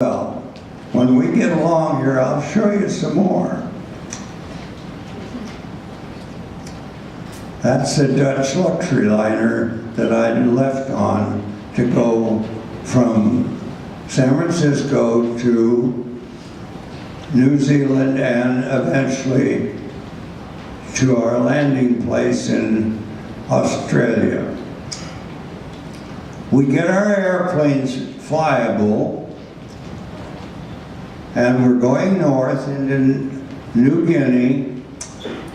Well, when we get along here, I'll show you some more. That's the Dutch luxury liner that I left on to go from San Francisco to New Zealand and eventually to our landing place in Australia. We get our airplanes flyable, and we're going north into New Guinea,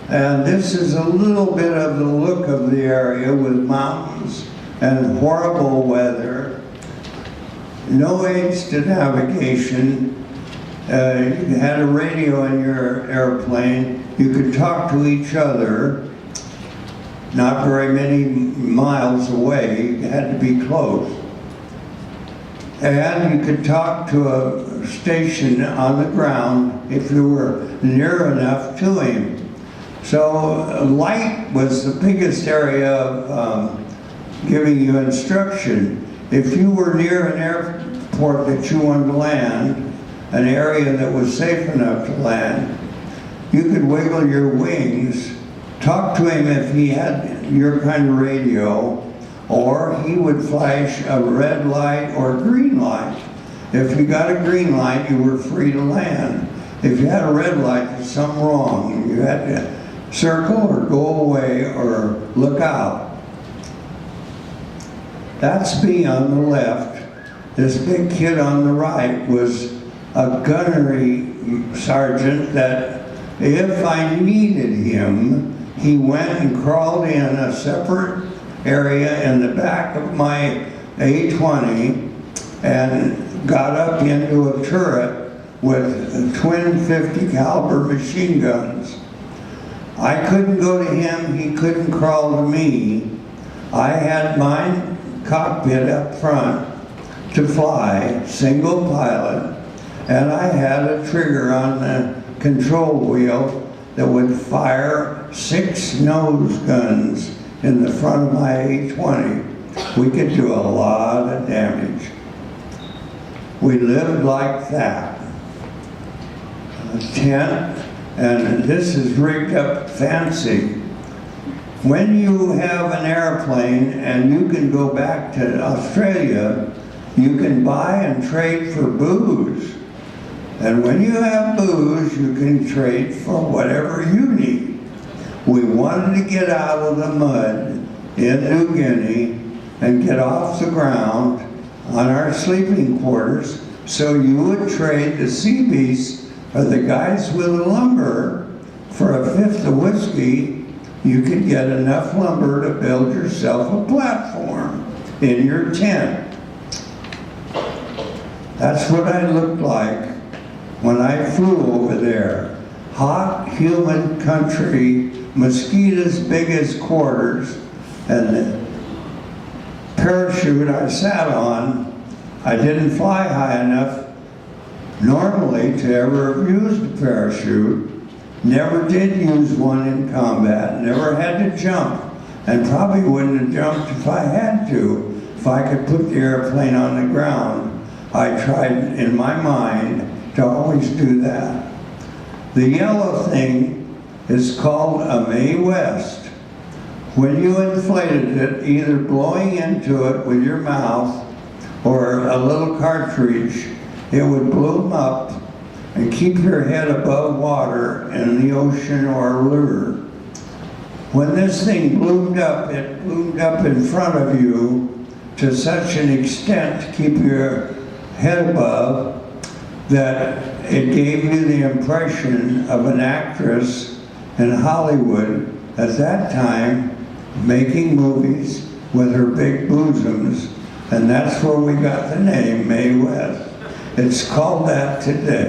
and this is a little bit of the look of the area with mountains and horrible weather, no aids to navigation. You had a radio in your airplane, you could talk to each other, not very many miles away, you had to be close. And you could talk to a station on the ground if you were near enough to him. So light was the biggest area of giving you instruction. If you were near an airport that you wanted to land, an area that was safe enough to land, you could wiggle your wings, talk to him if he had your kind of radio, or he would flash a red light or green light. If you got a green light, you were free to land. If you had a red light, there's something wrong. You had to circle or go away or look out. That's me on the left. This big kid on the right was a gunnery sergeant that if I needed him, he went and crawled in a separate area in the back of my A-20 and got up into a turret with twin .50 caliber machine guns. I couldn't go to him, he couldn't crawl to me. I had my cockpit up front to fly, single pilot, and I had a trigger on the control wheel that would fire 6 nose guns in the front of my A-20. We could do a lot of damage. We lived like that. A tent, and this is rigged up fancy. When you have an airplane and you can go back to Australia, you can buy and trade for booze. And when you have booze, you can trade for whatever you need. We wanted to get out of the mud in New Guinea and get off the ground on our sleeping quarters, so you would trade the sea beasts or the guys with the lumber for a fifth of whiskey. You could get enough lumber to build yourself a platform in your tent. That's what I looked like when I flew over there. Hot, humid country, mosquitoes big as quarters, and the parachute I sat on, I didn't fly high enough normally to ever have used a parachute. Never did use one in combat, never had to jump, and probably wouldn't have jumped if I had to, if I could put the airplane on the ground. I tried in my mind to always do that. The yellow thing is called a Mae West. When you inflated it, either blowing into it with your mouth or a little cartridge, it would bloom up and keep your head above water in the ocean or lure. When this thing bloomed up, it bloomed up in front of you to such an extent to keep your head above that it gave you the impression of an actress in Hollywood at that time making movies with her big bosoms, and that's where we got the name Mae West. It's called that today.